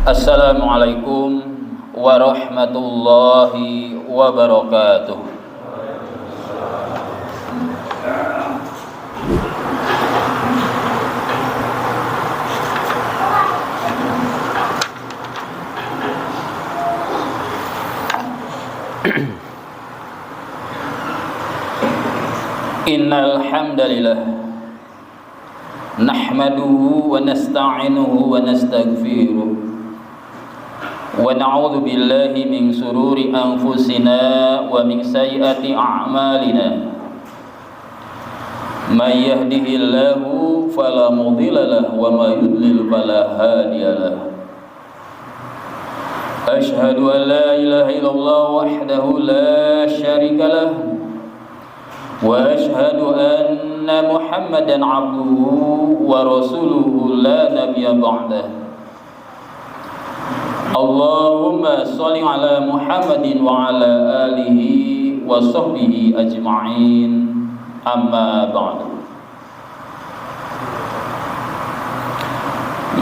Assalamualaikum warahmatullahi wabarakatuh. Innal hamdalillah nahmaduhu wa nasta'inuhu wa nastaghfiruh wa na'udzu billahi min shururi anfusina wa min sayyiati a'malina. May yahdihillahu fala mudilla lahu wa may yudlil fala hadiya lahu. Asyhadu an la ilaha illallah wahdahu la syarika lahu wa asyhadu anna Muhammadan 'abduhu wa rasuluhu la nabiyya ba'dahu. Allahumma sholli ala Muhammadin wa ala alihi wa sahbihi ajma'in. Amma ba'du.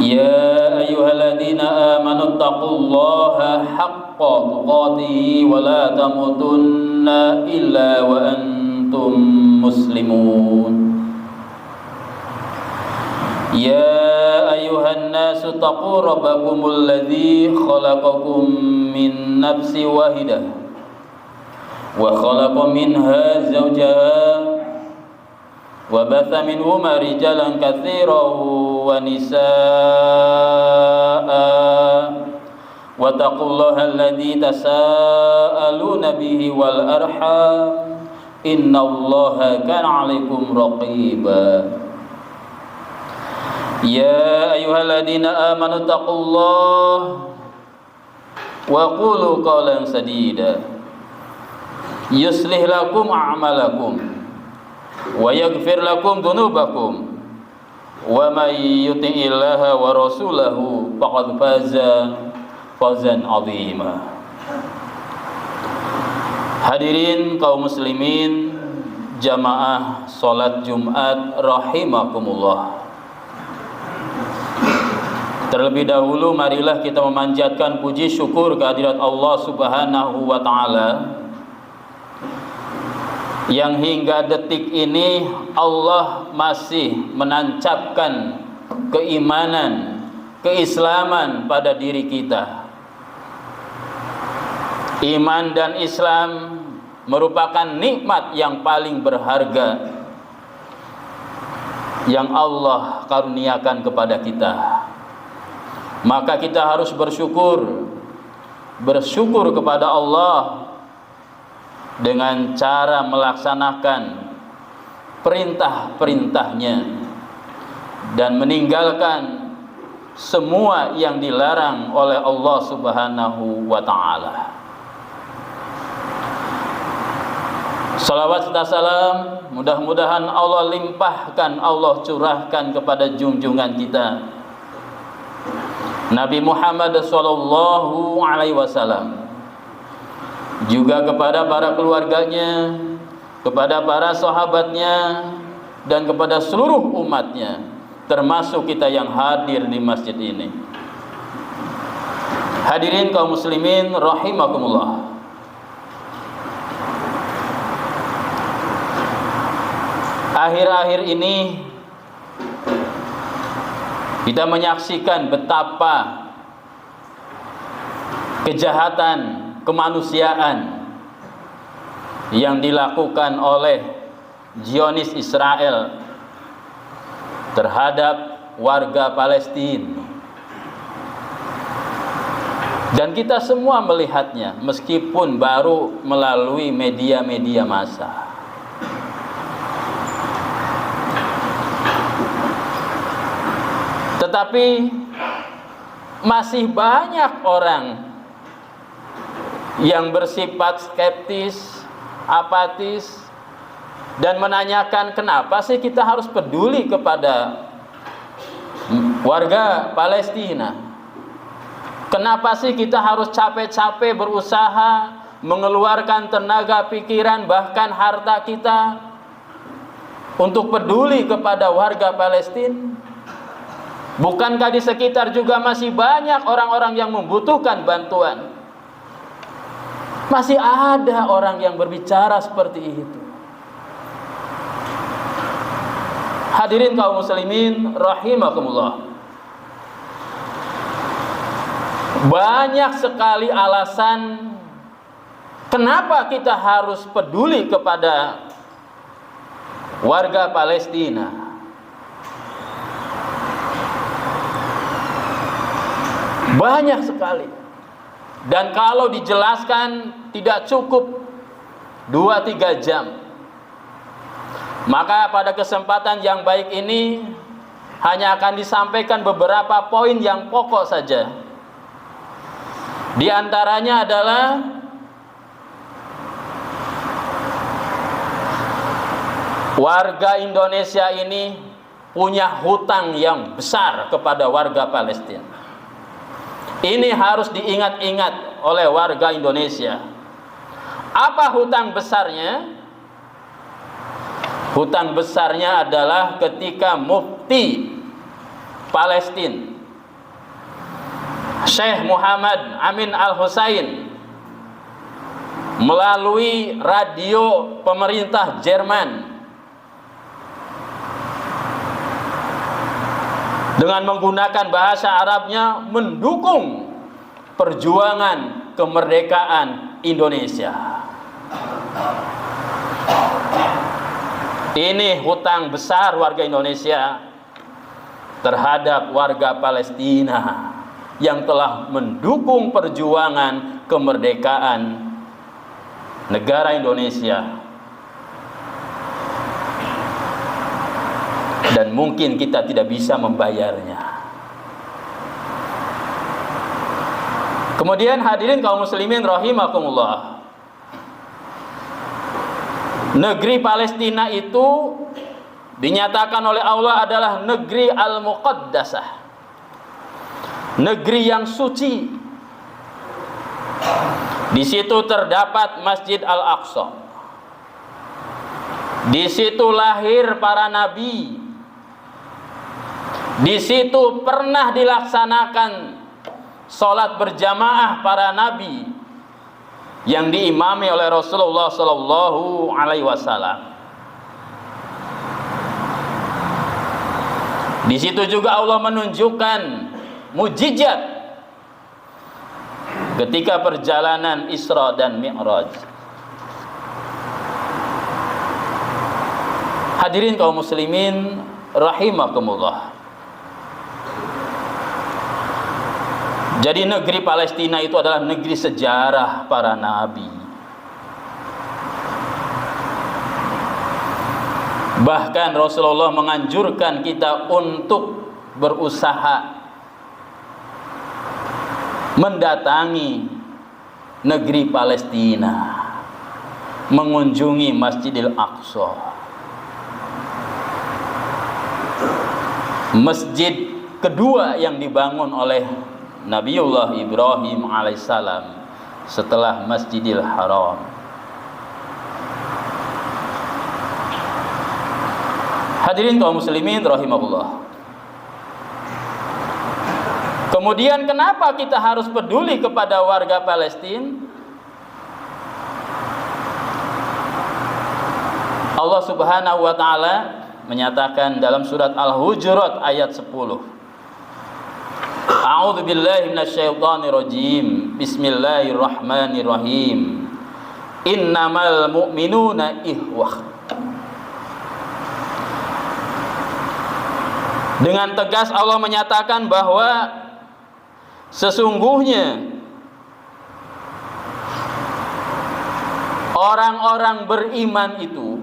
Ya ayyuhalladzina amanu taqullaha haqqa tuqatih wa la tamutunna illa wa antum muslimun. Ya ayuhan nasu taqu rabbakumul ladzi khalaqakum min nafsin wahidah wa khalaqa minha zawjaha wa batha minhuma rijalan katsiran wa nisaa wa taqullaha alladzi tasaaluna bihi wal arham innallaha kana 'alaikum raqiba. Ya ayyuhalladzina amanu taqullaha wa qulu qawlan sadida yuslih lakum a'malakum wa yaghfir lakum dhunubakum wa may yuti'illaha wa rasulahu faqad faza fawzan 'azima. Hadirin kaum muslimin jamaah salat Jumat rahimakumullah. Terlebih dahulu marilah kita memanjatkan puji syukur kehadirat Allah Subhanahu wa taala yang hingga detik ini Allah masih menancapkan keimanan, keislaman pada diri kita. Iman dan Islam merupakan nikmat yang paling berharga yang Allah karuniakan kepada kita. Maka kita harus bersyukur kepada Allah dengan cara melaksanakan perintah-perintahnya dan meninggalkan semua yang dilarang oleh Allah Subhanahu wa taala. Salawat serta salam mudah-mudahan Allah limpahkan, Allah curahkan kepada junjungan kita Nabi Muhammad sallallahu alaihi wasallam, juga kepada para keluarganya, kepada para sahabatnya, dan kepada seluruh umatnya, termasuk kita yang hadir di masjid ini. Hadirin kaum muslimin rahimakumullah. Akhir-akhir ini kita menyaksikan betapa kejahatan kemanusiaan yang dilakukan oleh Zionis Israel terhadap warga Palestina. Dan kita semua melihatnya meskipun baru melalui media-media massa. Tetapi masih banyak orang yang bersifat skeptis, apatis, dan menanyakan kenapa sih kita harus peduli kepada warga Palestina. Kenapa sih kita harus capek-capek berusaha mengeluarkan tenaga, pikiran, bahkan harta kita untuk peduli kepada warga Palestina? Bukankah di sekitar juga masih banyak orang-orang yang membutuhkan bantuan? Masih ada orang yang berbicara seperti itu. Hadirin kaum muslimin rahimakumullah. Banyak sekali alasan kenapa kita harus peduli kepada warga Palestina. Banyak sekali. Dan kalau dijelaskan tidak cukup 2-3 jam. Maka pada kesempatan yang baik ini hanya akan disampaikan beberapa poin yang pokok saja. Di antaranya adalah warga Indonesia ini punya hutang yang besar kepada warga Palestina. Ini harus diingat-ingat oleh warga Indonesia. Apa hutang besarnya? Hutang besarnya adalah ketika Mufti Palestina Syekh Muhammad Amin Al-Husain melalui radio pemerintah Jerman dengan menggunakan bahasa Arabnya mendukung perjuangan kemerdekaan Indonesia. Ini hutang besar warga Indonesia terhadap warga Palestina yang telah mendukung perjuangan kemerdekaan negara Indonesia. Dan mungkin kita tidak bisa membayarnya. Kemudian hadirin kaum muslimin rahimakumullah, negeri Palestina itu dinyatakan oleh Allah adalah negeri al-muqaddasah, negeri yang suci. Di situ terdapat Masjid Al-Aqsa. Di situ lahir para nabi. Di situ pernah dilaksanakan sholat berjamaah para nabi yang diimami oleh Rasulullah Sallallahu Alaihi Wasallam. Di situ juga Allah menunjukkan mukjizat ketika perjalanan Isra dan Mi'raj. Hadirin kaum muslimin rahimakumullah. Jadi negeri Palestina itu adalah negeri sejarah para nabi. Bahkan Rasulullah menganjurkan kita untuk berusaha mendatangi negeri Palestina, mengunjungi Masjidil Aqsa, masjid kedua yang dibangun oleh Nabiullah Ibrahim alaihissalam setelah Masjidil Haram. Hadirin kaum muslimin rahimahullah. Kemudian kenapa kita harus peduli kepada warga Palestina? Allah Subhanahu wa taala menyatakan dalam surat Al-Hujurat ayat 10. A'udzu billahi minasyaitonir rajim. Bismillahirrahmanirrahim. Innamal mu'minuna ikhwah. Dengan tegas Allah menyatakan bahwa sesungguhnya orang-orang beriman itu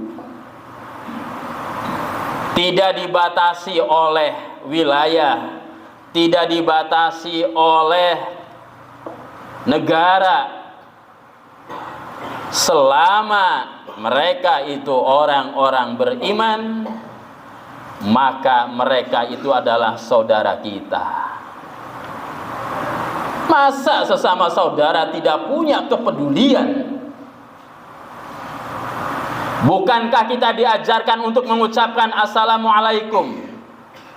tidak dibatasi oleh wilayah, tidak dibatasi oleh negara, selama mereka itu orang-orang beriman, maka mereka itu adalah saudara kita. Masa sesama saudara tidak punya kepedulian? Bukankah kita diajarkan untuk mengucapkan assalamualaikum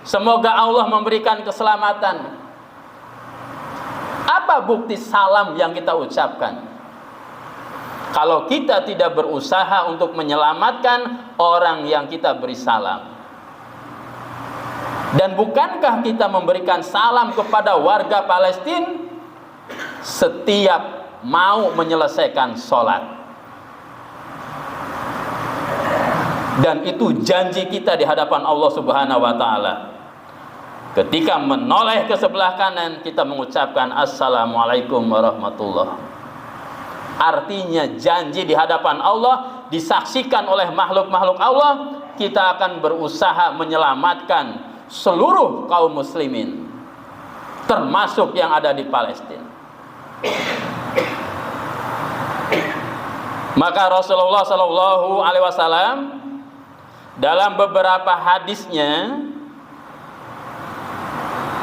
Semoga Allah memberikan keselamatan. Apa bukti salam yang kita ucapkan? Kalau kita tidak berusaha untuk menyelamatkan orang yang kita beri salam. Dan bukankah kita memberikan salam kepada warga Palestina setiap mau menyelesaikan sholat? Dan itu janji kita di hadapan Allah Subhanahu wa Ta'ala. Ketika menoleh ke sebelah kanan, kita mengucapkan Assalamualaikum warahmatullah. Artinya janji di hadapan Allah, disaksikan oleh makhluk-makhluk Allah, kita akan berusaha menyelamatkan seluruh kaum muslimin, termasuk yang ada di Palestina. Maka Rasulullah Shallallahu Alaihi Wasallam dalam beberapa hadisnya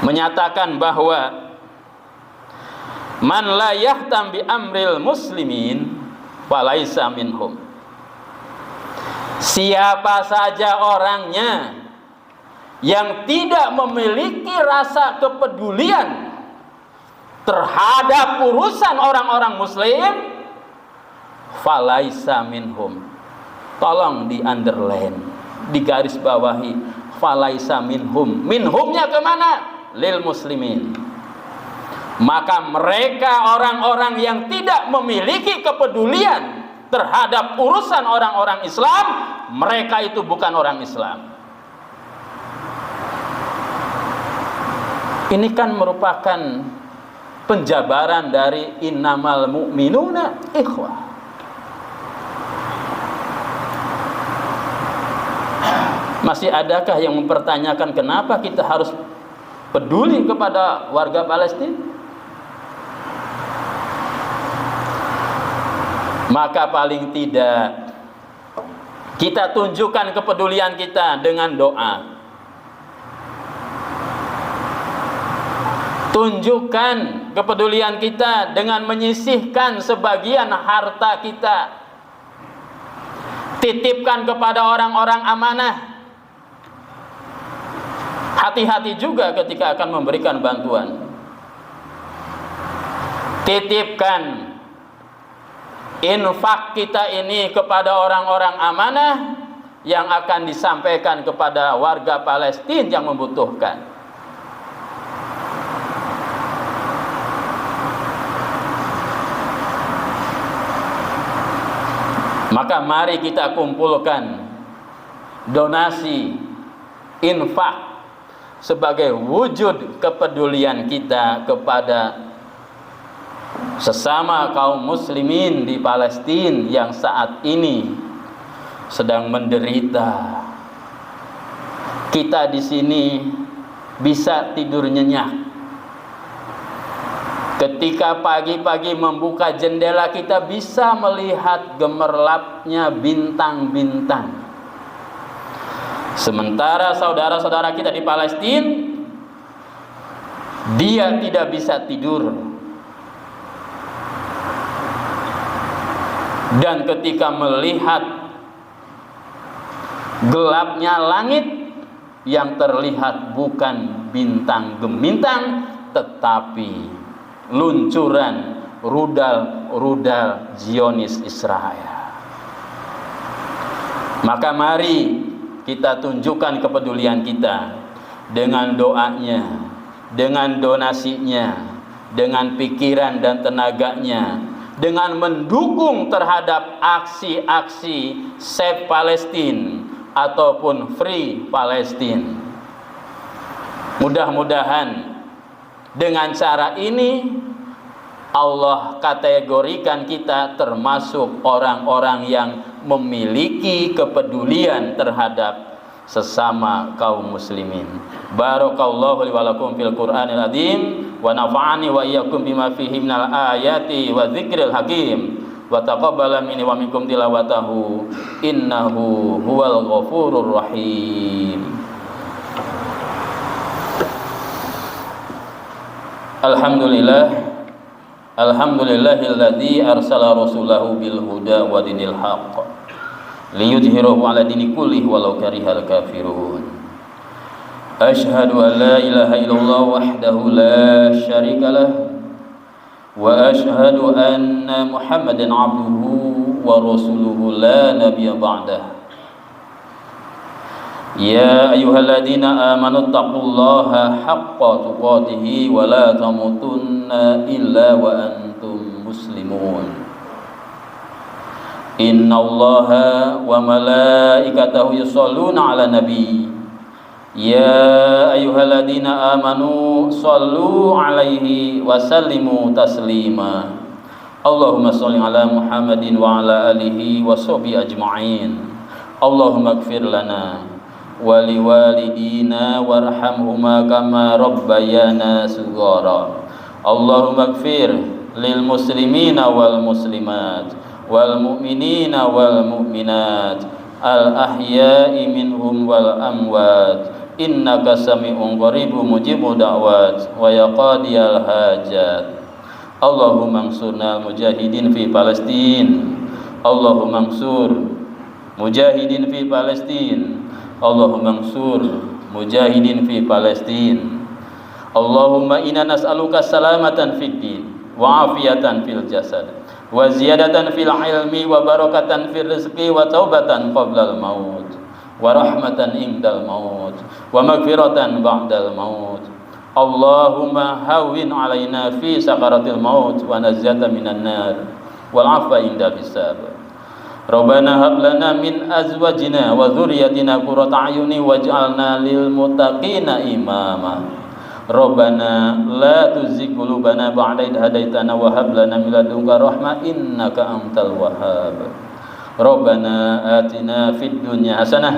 menyatakan bahwa man la yahtam bi amril muslimin falaisa minhum. Siapa saja orangnya yang tidak memiliki rasa kepedulian terhadap urusan orang-orang muslim, falaisa minhum. Tolong di underline, digaris bawahi, falaisa minhum. Minhumnya kemana? Lil muslimin. Maka mereka orang-orang yang tidak memiliki kepedulian terhadap urusan orang-orang Islam, mereka itu bukan orang Islam. Ini kan merupakan penjabaran dari innamal mu'minuna ikhwah. Masih adakah yang mempertanyakan kenapa kita harus peduli kepada warga Palestina? Maka paling tidak kita tunjukkan kepedulian kita dengan doa. Tunjukkan kepedulian kita dengan menyisihkan sebagian harta kita. Titipkan kepada orang-orang amanah. Hati-hati juga ketika akan memberikan bantuan. Titipkan infak kita ini kepada orang-orang amanah yang akan disampaikan kepada warga Palestina yang membutuhkan. Maka mari kita kumpulkan donasi, infak sebagai wujud kepedulian kita kepada sesama kaum muslimin di Palestina yang saat ini sedang menderita. Kita di sini bisa tidur nyenyak. Ketika pagi-pagi membuka jendela, kita bisa melihat gemerlapnya bintang-bintang. Sementara saudara-saudara kita di Palestina, dia tidak bisa tidur. Dan ketika melihat gelapnya langit, yang terlihat bukan bintang gemintang, tetapi luncuran rudal Zionis Israel. Maka mari kita tunjukkan kepedulian kita dengan doanya, dengan donasinya, dengan pikiran dan tenaganya, dengan mendukung terhadap aksi-aksi Save Palestine ataupun Free Palestine. Mudah-mudahan dengan cara ini Allah kategorikan kita termasuk orang-orang yang memiliki kepedulian terhadap sesama kaum muslimin. Barakallahu li wa lakum fil Qur'anil azim wa nafa'ani wa iyyakum bima fihi minal ayati wa dzikril hakim wa taqabbala minni wa minkum tilawatahu innahu huwal ghafurur rahim. Alhamdulillahilladzi arsala rasulahu bil huda wa dinil haqq liyudhhirahu 'ala dini kullihi walau karihal kafirun. أشهد أن لا إله إلا الله وحده لا شريك له وأشهد أن محمدا عبده ورسوله لا نبي بعده يا أيها الذين آمنوا اتقوا الله حق تقاته ولا تموتن إلا وأنتم مسلمون إن الله وملائكته يصلون على النبي يا أيها الذين آمنوا صلوا عليه وسلموا تسليما اللهم صل على محمد وعلى آله وصحبه أجمعين اللهم اغفر لنا ولوالدينا وارحمهما كما ربيانا صغارا اللهم اغفر للمسلمين والمسلمات والمؤمنين والمؤمنات الأحياء منهم والأموات إنك سميع قريب مجيب دعوات ويا قاضي الحاجات اللهم انصرنا المجاهدين في فلسطين اللهم انصر مجاهدين في فلسطين اللهم انصر مجاهدين في فلسطين اللهم إنا نسألك سلامة في الدين وعافية في الجسد وزيادة في العلم وبركة في الرزق وتوبة قبل الموت ورحمة عند الموت ومغفرة بعد الموت اللهم هون علينا في سكرات الموت ونجاة من النار والعفو عند الحساب ربنا هب لنا من أزواجنا وذريتنا قرة أعين واجعلنا للمتقين إماما ربنا لا تزغ قلوبنا بعد إذ هديتنا وهب لنا من لدنك رحمة إنك أنت الوهاب ربنا آتنا في الدنيا حسنة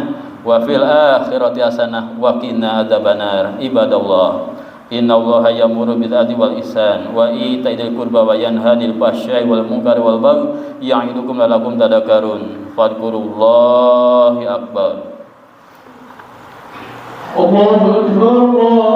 وفي الآخرة حسنة وقنا عذاب النار عباد الله إن الله يأمر بالعدل والإحسان وإيتاء ذي القربى وينهى عن الفحشاء والمنكر والبغي يعظكم لعلكم تذكرون فاذكروا الله أكبر الله أكبر